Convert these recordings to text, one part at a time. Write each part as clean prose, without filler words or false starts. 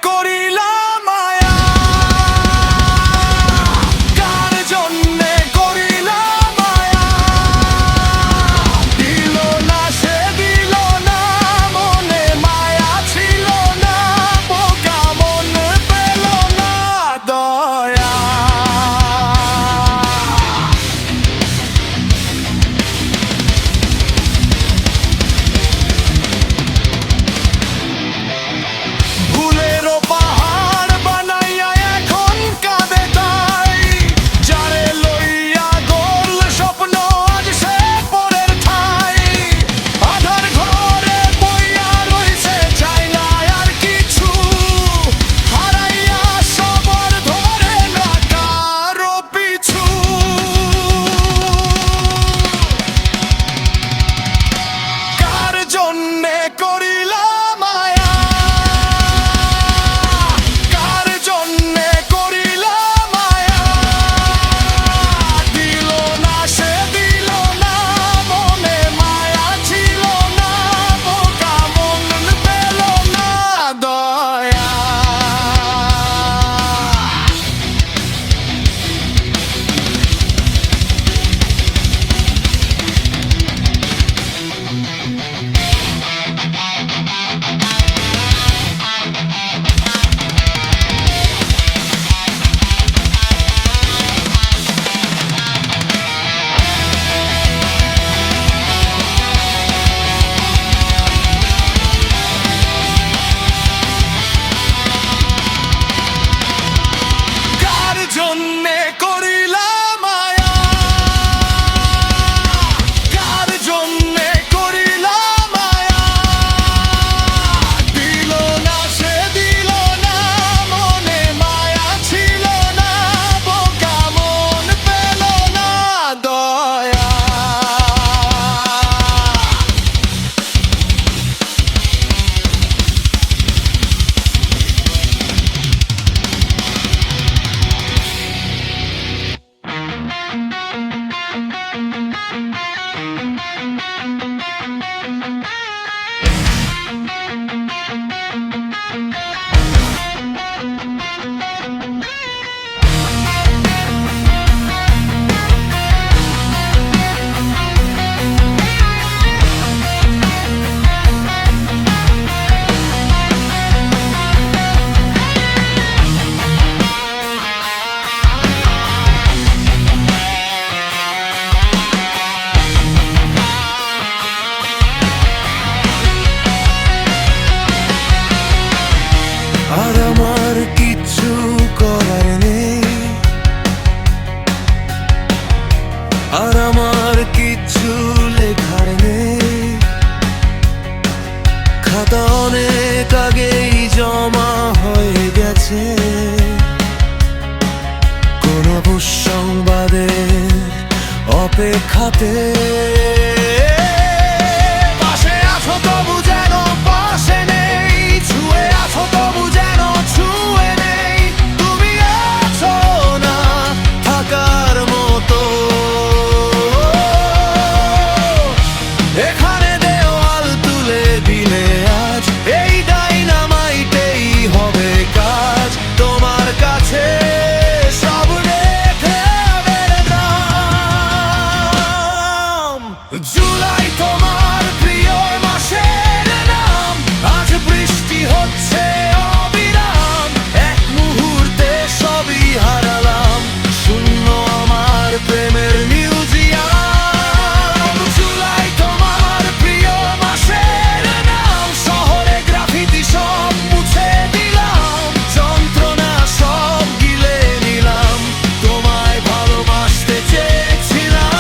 করিলাম মায়া, কার জন্যে করিলাম মায়া, দিল না সে দিল না, মনে মায়া ছিল না, বোকা মন পেল না দয়া। ভুলেরও পাহাড় বানাইয়া এখন কাঁদে তাই, যারে লইয়া গোল স্বপ্ন আজ সে পরের ঠাই। আধার ঘরে বইয়া রইছে, চাই না আর কিছু, হারাইয়া সবার ধরে না কারো পিছু। কার জন্যে করিলাম মায়া, কার জন্যে করিলাম মায়া, দিল না সে দিল না, মনে মায়া ছিল না, বোকা মন পেল না দয়া। কার জন্যে করিলাম মায়া, কার জন্যে করিলাম মায়া, দিল না সে দিল না, মনে মায়া ছিল না, বোকা মন পেল না দয়া। আর আমার কিচ্ছু করার নেই, আর আমার কিচ্ছু লেখার নেই, খাতা অনেক আগেই জমা হয়ে গেছে, কোন সংবাদের অপেক্ষাতে। পাশে আছো তবু যেন পাশে নেই, ছুঁয়ে আছো তবু যেন ছুঁয়ে নেই, তুমি আছো না থাকার মতো। এখানে দেওয়াল তুলে দিলে আজ এই ডাইনামাইটেই হবে কাজ, তোমার কাছে সব রেখে বেরোলাম। জুলাই তোমার প্রিয় মাসের নাম, আজ বৃষ্টি হচ্ছে অবিরাম, এক মুহূর্তে সবই হারালাম, শূন্য আমার প্রেমের মিউজিয়াম। জুলাই তোমার প্রিয় মাসের নাম, শহরে গ্রাফিতি সব মুছে দিলাম, যন্ত্রণা সব গিলে নিলাম, তোমায় ভালোবাসতে চেয়েছিলাম।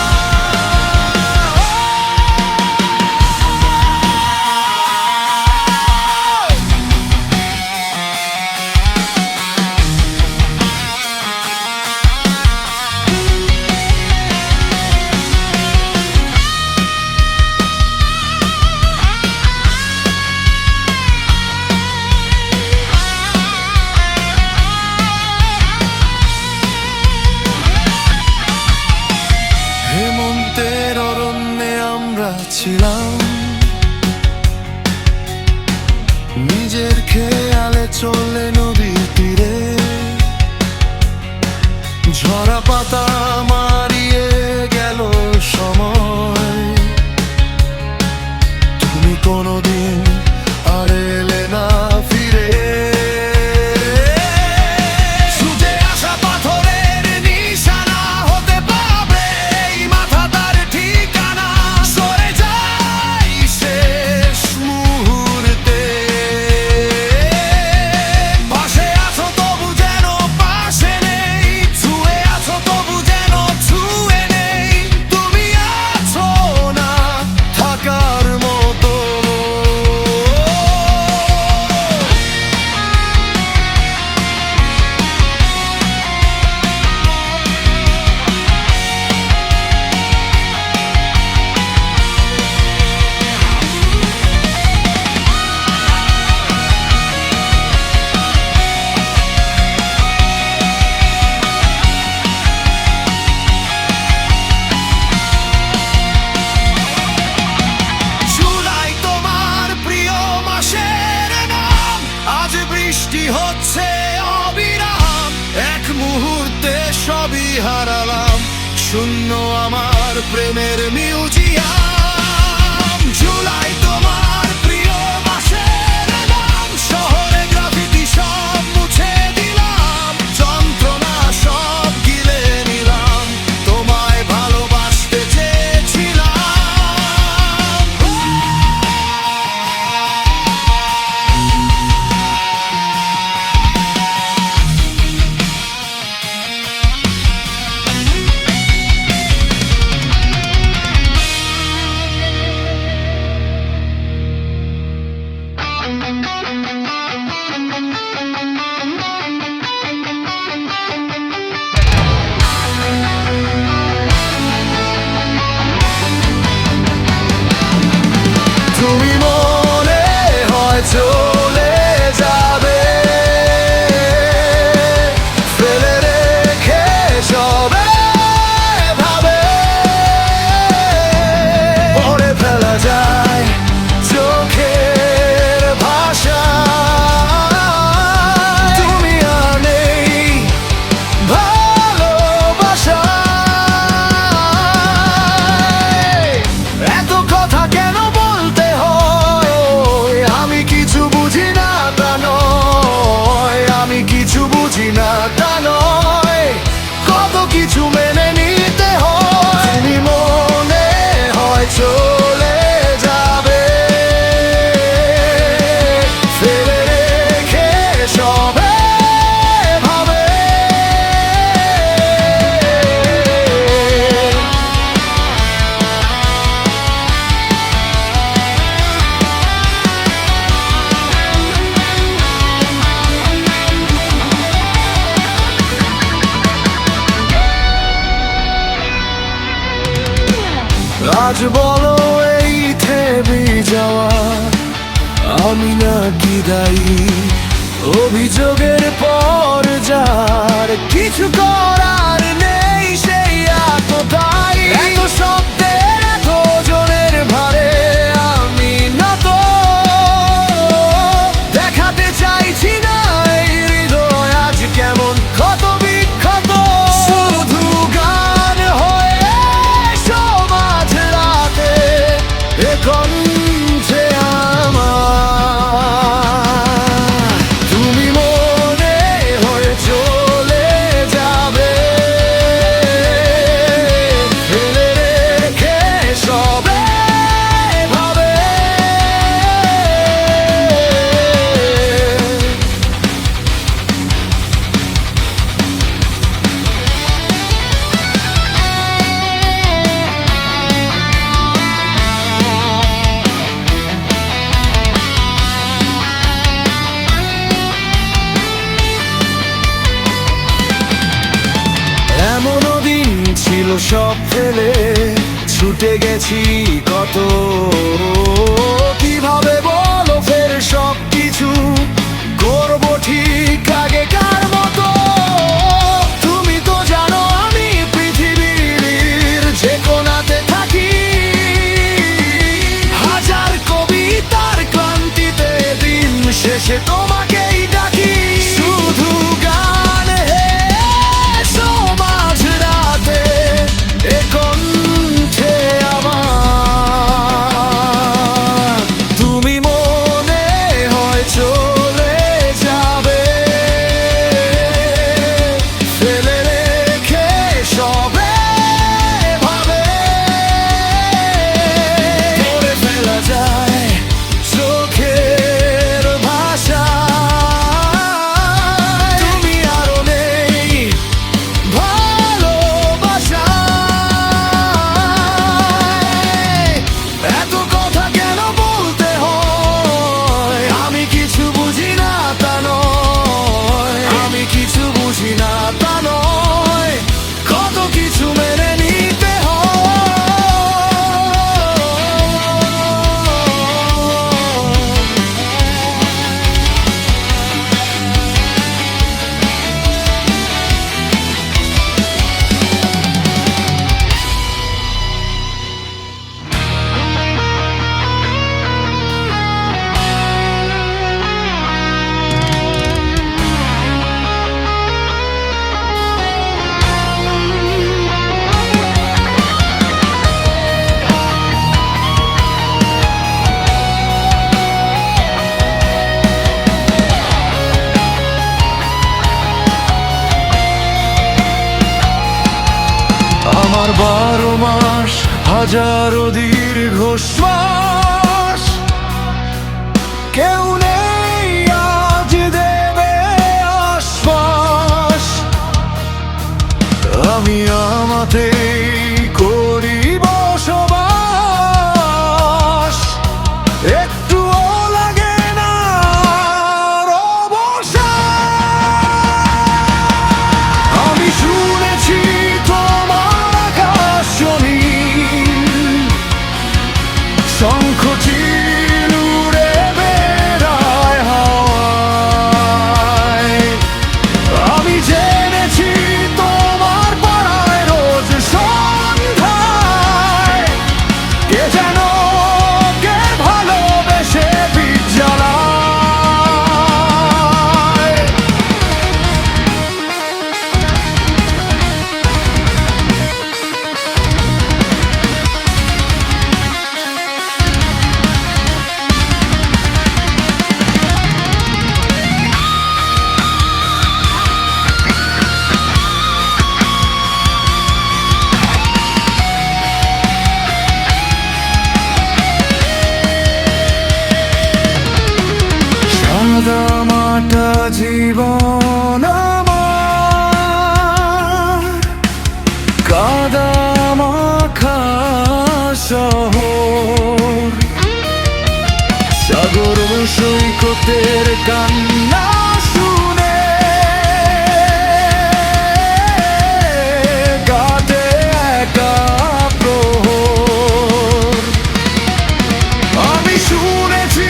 হেমন্তের অরণ্যে আমরা ছিলাম, নিজের খেয়ালে চলে হারালাম, শূন্য আমার প্রেমের মিউজিয়াম। জুলাই তোমার প্রিয় মাসের নাম, শহরে গ্রাফিতি সব মুছে দিলাম, যন্ত্রণা সব গিলে নিলাম, তোমায় ভালোবাসতে চেয়েছিলাম। তুমি মনে হয় চলে যাবে, ফেলে রেখে সবে ভাবে, পড়ে ফেলা যায় চোখের ভাষা। তুমি আর নেই ভালোবাসা। এত কথা কেন বলতে হয়, আমি কিছু বুঝি না তা নয়, আমি কিছু বুঝি না তা নয়, কত কিছু মেনে নিতে হয়। তুমি মনে হয় চলে যাবে, ফেলে রেখে সবে ভাবে, আজ বলো এই থেমে যাওয়া আমি নাকি দায়ী, অভিযোগের পর যার কিছু করার নেই সেই এতটাই। এত শব্দের এত জনের ভারে আমি না তো দেখাতে চাইছি না এই হৃদয় আজ কেমন ক্ষত বিক্ষত। শুধু গান হয়ে সমাজ রাতে এ কণ্ঠে আমার। তুমি মনে হয়ে চলে যাবে, ফেলে রেখে সবে ভাবে, এমনও দিন ছিল সব ফেলে ছুটে গেছি কত, কিভাবে বলো ফের সব কিছু করবো ঠিক আগেকার মতো। তুমি তো জানো আমি পৃথিবীর যে কোণাতে থাকি, হাজার কবিতার ক্লান্তিতে দিন শেষে তোমাকেই ডাকি। শুধু গান হে সমাজ রাতে এ কণ্ঠে আমার। তুমি মনে হয় চলে যাবে, হাজারো দীর্ঘশ্বাস, কেউ নেই আজ দেবে আশ্বাস। আমি আমাতেই করি বসবাস, একটুও লাগে না অবসাদ। আমি শুনেছি তোমার আকাশ জমিন, শঙ্খ চিল উড়ে বেড়ায় হাওয়ায়। আমি জেনেছি তোমার পাড়ায় রোজ সন্ধ্যায় কে যেন কে ভালোবেসে পিঠ জ্বালায়। সাদামাটা জীবন আমার, কাদা মাখা শহর, সাগর সৈকতের কান্না শুনে কাটে একা প্রহর। আমি শুনেছি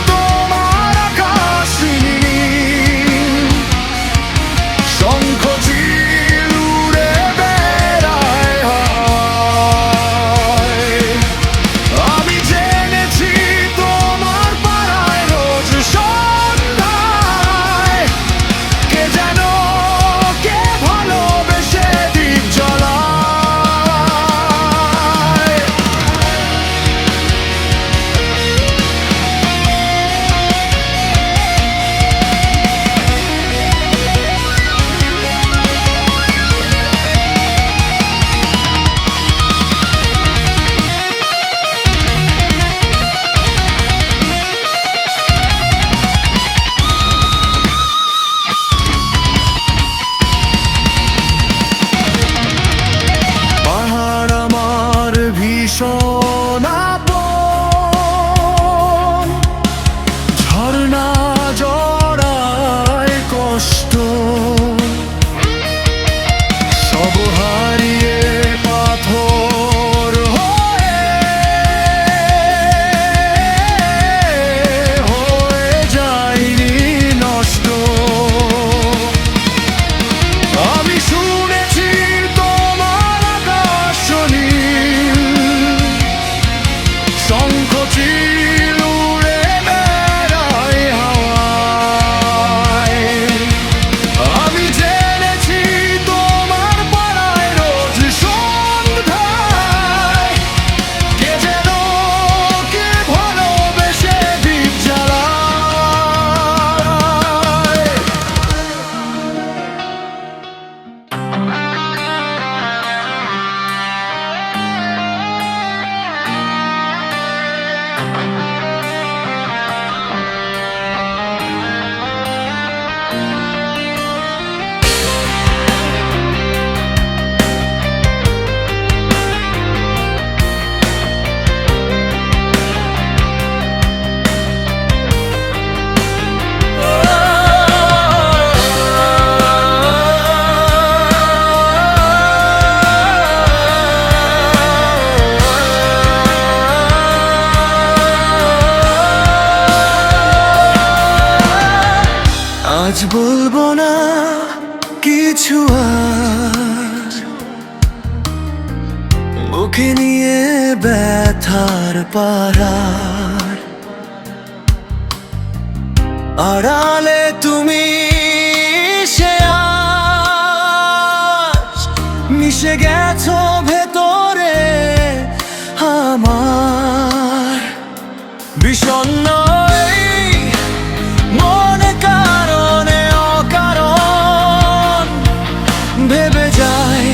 তোমার আকাশ নীল, শঙ্খ চিল উড়ে বেড়ায় হাওয়ায়। আমি জেনেছি তোমার পাড়ায় রোজ সন্ধ্যায় কে যেন কে ভালোবেসে দীপ জ্বালায়। পাহাড় আমার ভীষণ আপন, ঝর্ণা জড়ায় কষ্ট, সব হারিয়ে পাথর হয়ে যায়নি নষ্ট। আমি শুনেছি তোমার আকাশ নীল, শঙ্খ চিল উড়ে বেড়ায় হাওয়ায়। আমি জেনেছি তোমার পাড়ায় রোজ সন্ধ্যায় কে যেন কে ভালোবেসে দীপ জ্বালায়। আজ বলবো না কিছু আর, বুকে নিয়ে ব্যথার পাহাড়, আড়ালে তুমি সে আজ মিশে গেছো ভেতরে আমার। বিষণ্ণ মনে কারণে অকারণ ভেবে যায়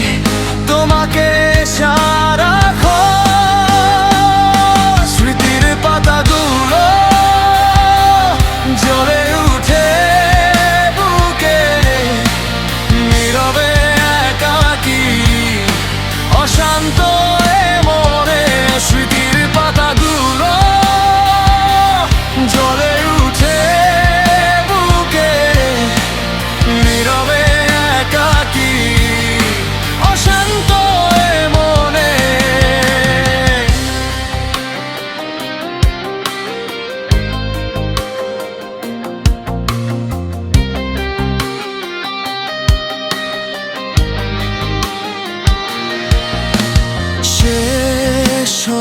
তোমাকে সারাক্ষণ।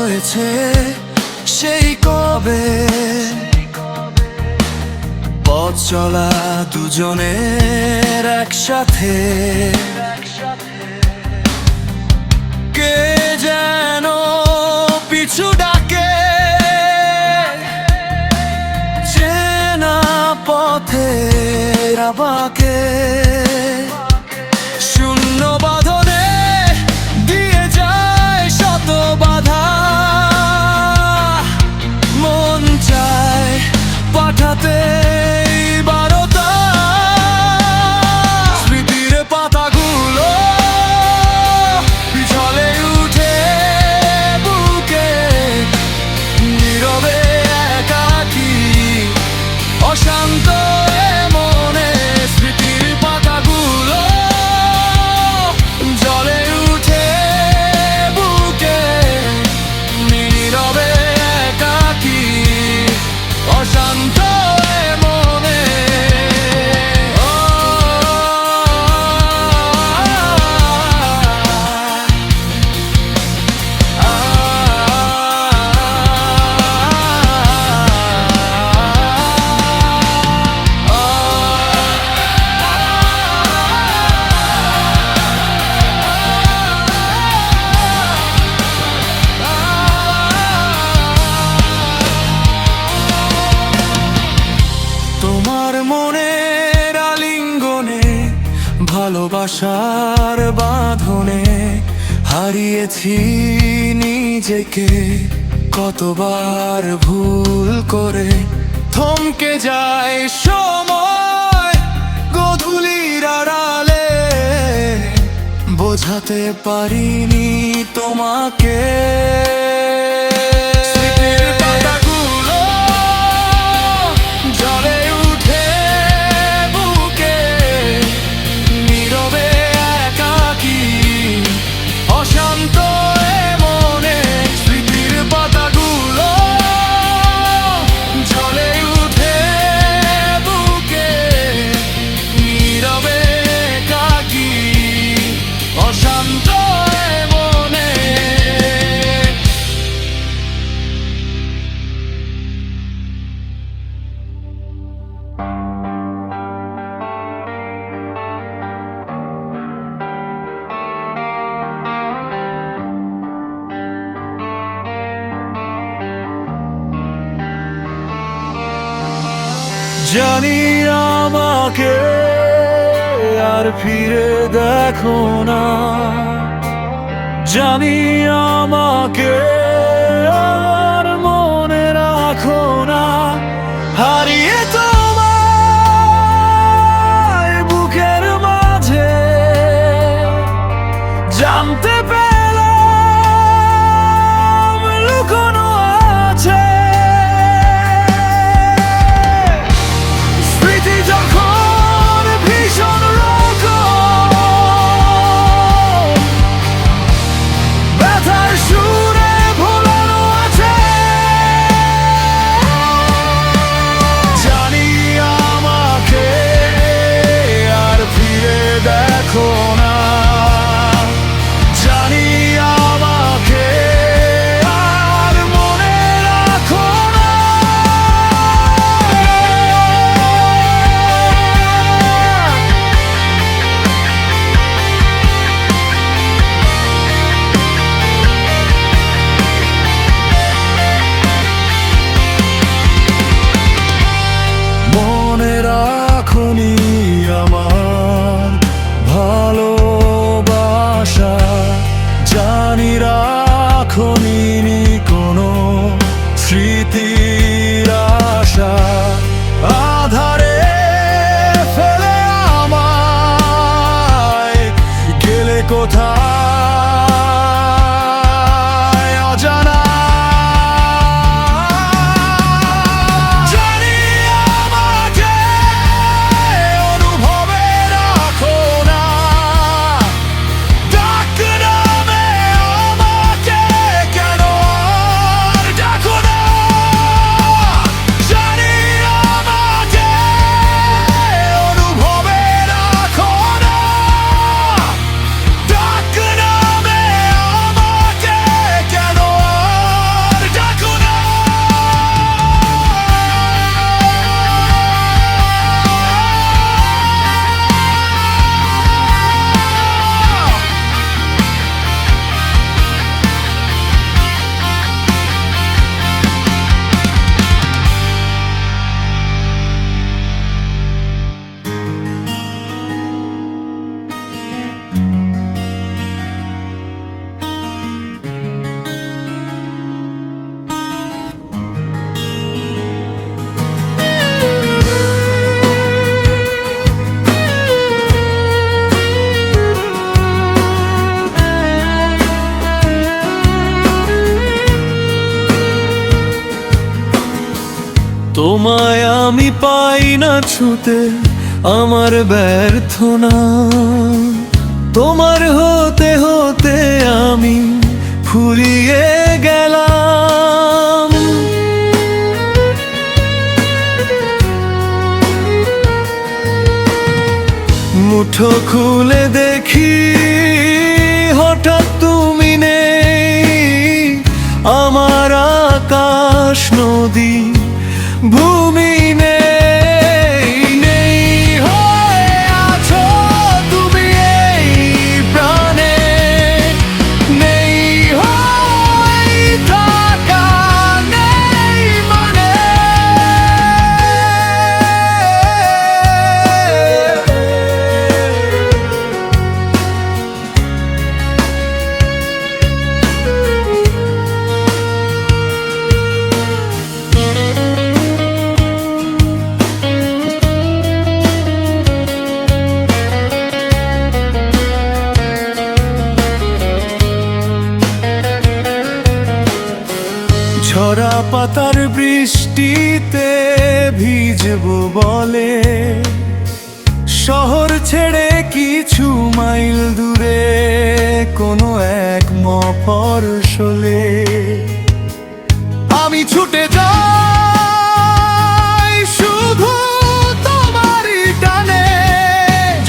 হয়েছে সেই কবে, পথ চলা দুজনের একসাথে। কে যেন পিছু ডাকে, চেনা পথের আবাকে, শূন্য বাঁধনে দিয়ে যায় শত বাধা। মন চায় পাঠাতে বারতা, স্মৃতির পাতাগুলো পিছলে উঠে বুকে, নীরবে একাকী অশান্ত এ মনে। স্মৃতির পাতাগুলো জলে উঠে বুকে, নীরবে একাকী অশান্ত এ মনে। তোমার মনের আলিঙ্গনে, ভালোবাসার বাঁধনে হারিয়েছি নিজেকে কতবার ভুল করে। থমকে যায় সময় গোধূলির আড়ালে, বোঝাতে পারিনি তোমাকে। স্মৃতির পাতাগুলো জলে উঠে বুকে, নীরবে একাকী অশান্ত এ মনে। স্মৃতির পাতাগুলো জলে উঠে বুকে, নীরবে একাকী অশান্ত এ মনে। জানি আমাকে আর ফিরে দেখো না, জানি আমাকে আর মনে রাখো না। হারিয়ে তোমায় বুকের মাঝে জানতে পেলাম লুকোনো আছে। স্মৃতি যখন ভীষণ রকম ব্যথার সুরে ভোলানো আছে। জানি আমাকে আর ফিরে দেখো না, জানি আমাকে আর মনে রাখো না। মনে রাখনি আমার ভালোবাসা, জানি রাখনি কোনো স্মৃতির আশা। আধারে ফেলে আমায় গেলে কোথায় অজানা। জানি আমাকে অনুভবে রাখো না, ডাক নামে আমাকে কেন আর ডাকো না। জানি আমাকে অনুভবে রাখো না, ডাক তোমায় আমি পাই না ছুতে, আমার ব্যর্থ না। তোমার হতে হতে আমি ফুরিয়ে গেলাম। মুঠো খুলে দেখি হঠাৎ তুমি নেই, আমার আকাশ নদী ভূমি নেই। নেই হয়ে আছো তুমি এই প্রাণে, নেই হয়ে থাকা নেই মানে। ঝরা পাতার বৃষ্টিতে ভিজবো বলে, শহর ছেড়ে কিছু মাইল দূরে কোনো এক মফস্বলে আমি ছুটে যাই শুধু তোমারই টানে।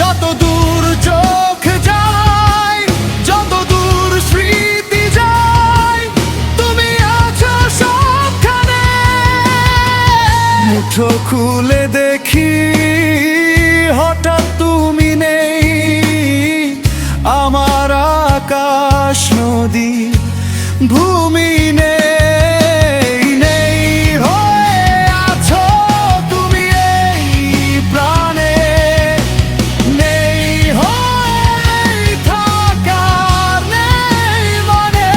যত দূর চোখ যায়, যত দূর স্মৃতি যায়, তুমি আছো সবখানে। মুঠো খুলে দেখি হঠাৎ তুমি নেই, আমার আকাশ নদী ভূমি নেই। নেই হয়ে আছো তুমি এই প্রাণে, নেই হয়ে থাকার নেই মানে।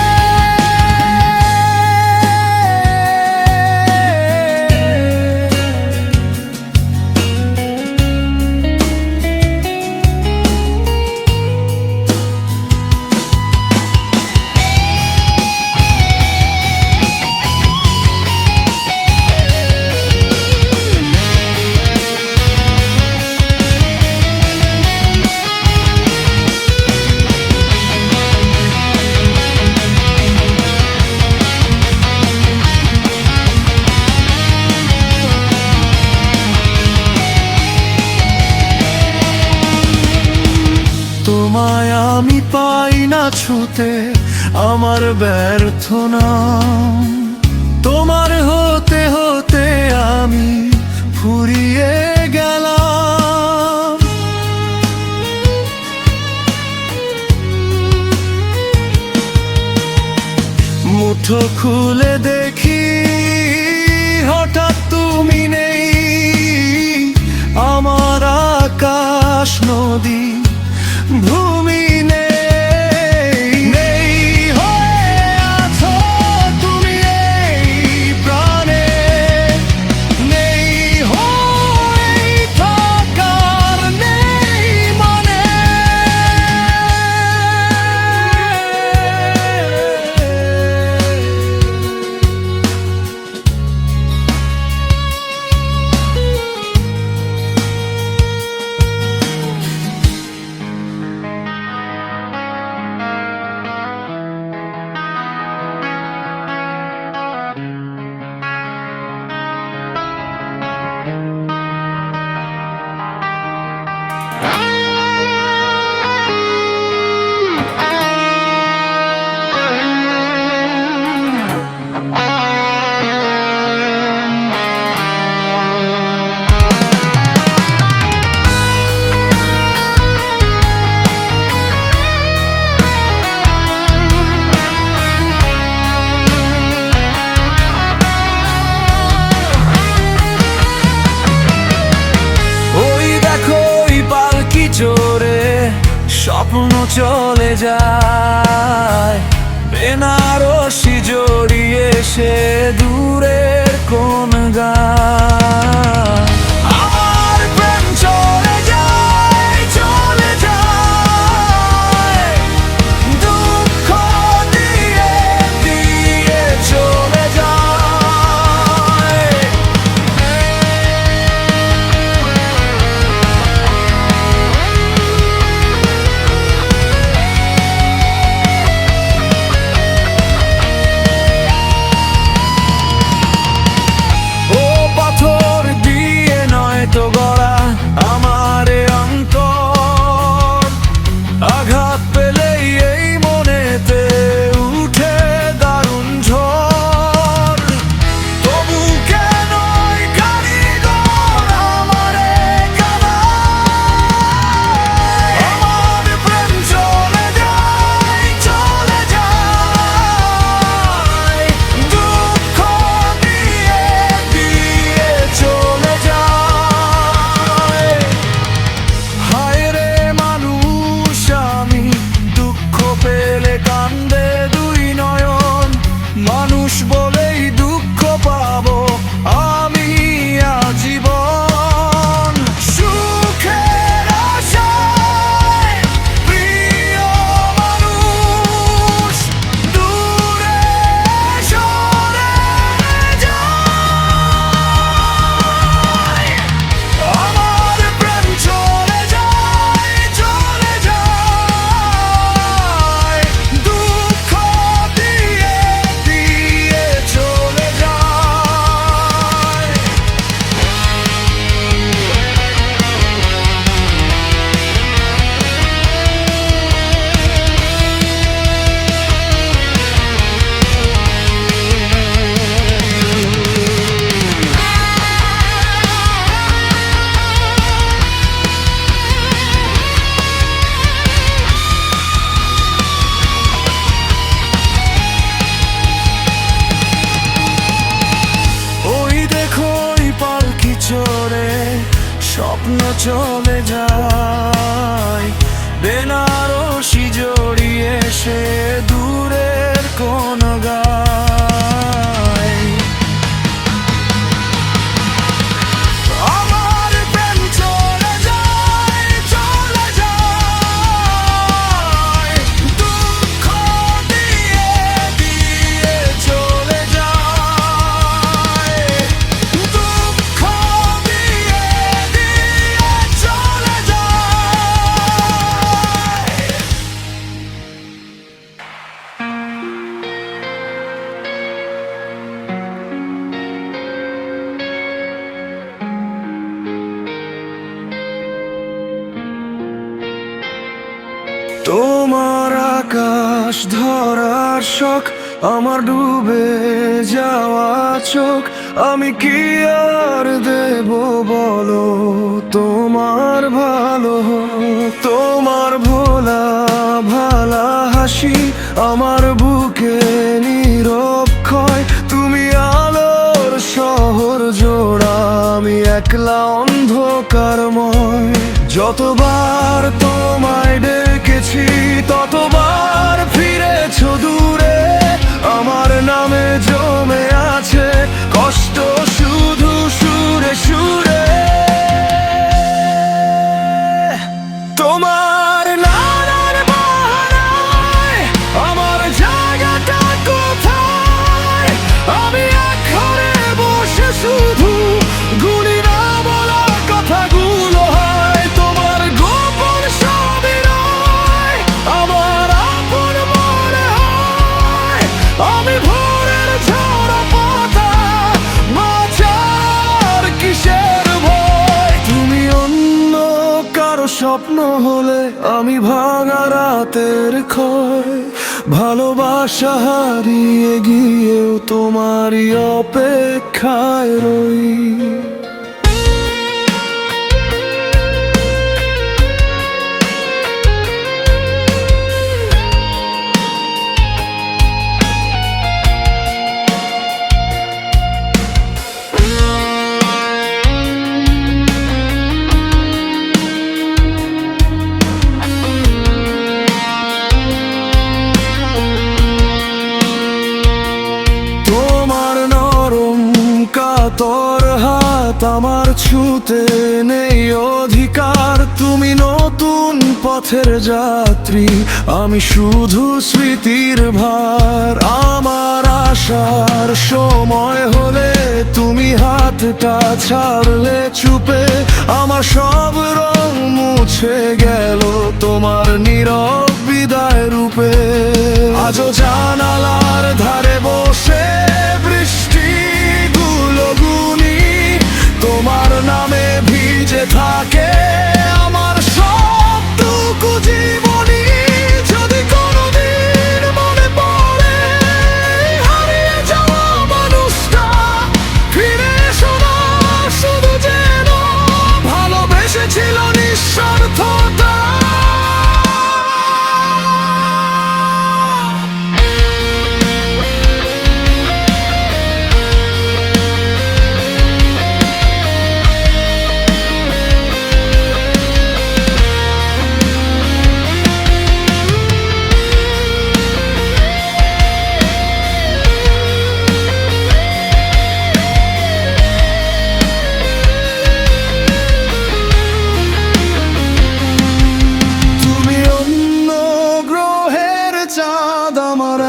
তোমায় আমি পাই না ছুতে, আমার ব্যর্থ না। তোমার হতে হতে আমি ফুরিয়ে গেলাম। মুঠো খুলে দেখি হঠাৎ তুমি নেই, আমার আকাশ নদী ভূমি নেই। নেই হয়ে আছো তুমি এই প্রাণে, নেই হয়ে থাকার নেই মানে। স্বপ্ন চলে যায় বেনারসি জড়িয়ে সে দূরের কোন গান। আমার প্রেম চলে যায়, চলে যায়, দুঃখ দিয়ে দিয়ে চলে যায়। চলে যায়, বেনারসি জড়িয়ে সে দূরের কোন গায়। আমার প্রেম চলে যায়, চলে যায়, দুঃখ দিয়ে দিয়ে চলে যায়, দুঃখ দিয়ে দিয়ে চলে যায়। তোমার আকাশ ধরার শখ, আমার ডুবে যাওয়া চোখ, আমি কি আর দেব বলো তোমার ভালো। তোমার ভোলা ভালা হাসি আমার বুকে নীরব ক্ষয়, তুমি আলোর শহর জোড়া, আমি একলা অন্ধকারময়। যতবার তোমায় ডেকেছি ততবার ফিরেছো দূরে, আমার নামে জমে আছে কষ্ট শুধু সুরে সুরে। তোমার নানার বাহানায় আমার জায়গাটা কোথায়, আমি এক ঘরে বসে শুধু গুলি না বলা কথাগুলো হয়। তোমার গোপন সবই নয়, আমার আপন মনে হয়, আমি ভোরের ঝরা পাতা, মাঝার কিসের ভয়। তুমি অন্য কারো স্বপ্ন হলে আমি ভাঙা রাতের ক্ষয়, ভালোবাসা হারিয়ে গিয়েও তোমারই অপেক্ষায় রই। তোর হাত আমার ছুতে নেই অধিকার, তুমি নতুন পথের যাত্রী, আমি শুধু স্মৃতির ভার। আমার আসার সময় হলে তুমি হাতটা ছাড়লে চুপে, আমার সব রং মুছে গেল তোমার নীরব বিদায় রূপে। আজও জানালার ধারে বসে বৃষ্টি গুনি, তোমার নামে ভিজে থাকে আমার সবটুকু জীবনী। যদি কোনোদিন মনে পড়ে হারিয়ে যাওয়া মানুষটা, ফিরে এসো না, শুধু যেন ভালোবেসেছিল নিঃস্বার্থতা।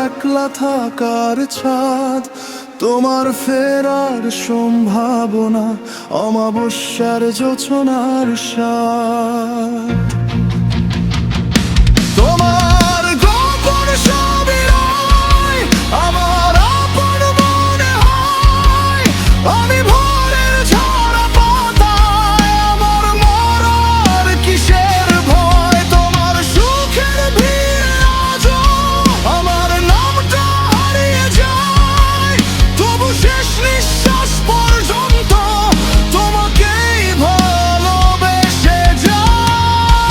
একলা থাকার ছাদ, তোমার ফেরার সম্ভাবনা, অমাবস্যার জোছনার সাথ। তোমার গোপন সবই নয়, আমার আপন মনে হয়, আমি ভোরের ঝরা পাতায়, আমার মরার কিসের ভয়। তোমার সুখের ভিড়ে আজও আমার নামটা হারিয়ে যায়, তবু শেষ নিঃশ্বাস পর্যন্ত তোমাকেই ভালোবেসে যায়।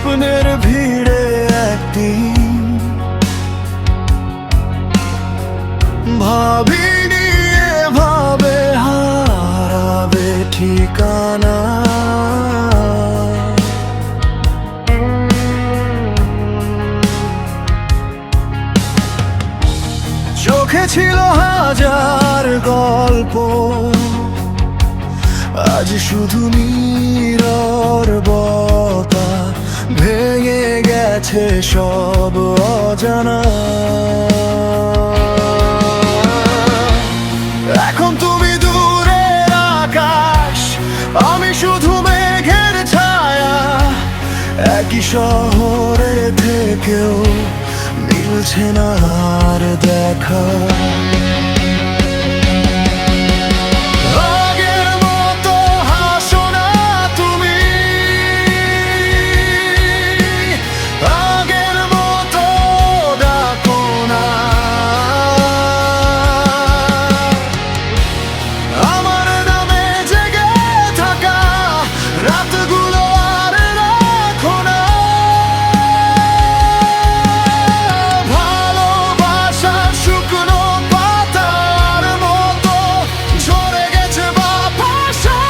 স্বপ্নের ভিড়ে একদিন ভাবিনি এভাবে হারাবে ঠিকানা। চোখে ছিল হাজার গল্প, আজ শুধু নীরবতা, ভেঙে গেছে সব অজানা। এখন তুমি দূরের আকাশ, আমি শুধু মেঘের ছায়া। একই শহরে থেকেও মিলছে না আর দেখা। আগের মতো হাসো না তুমি, আগের মতো ডাকো না। আমার নামে জেগে থাকা রাতগুলো আর রাখো না। ভালোবাসার শুকনো পাতার মতো ঝরে গেছে বাতাসে।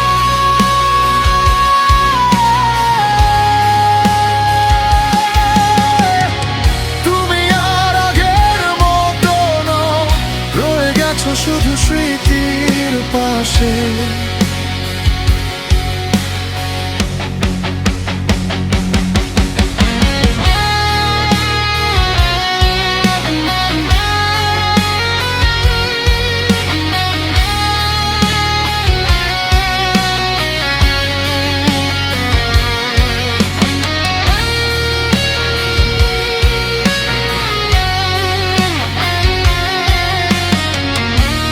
তুমি আর আগের মতো নও, রয়ে গেছো শুধু স্মৃতির পাশে।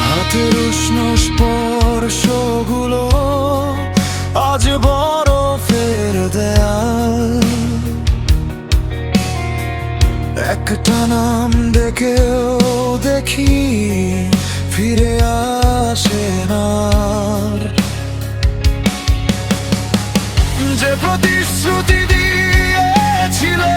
হাতের উষ্ণ স্পর্শগুলো আজ বরফের দেয়াল। একটা নাম ডেকেও দেখি ফিরে আসে না। যে প্রতিশ্রুতি দিয়েছিলে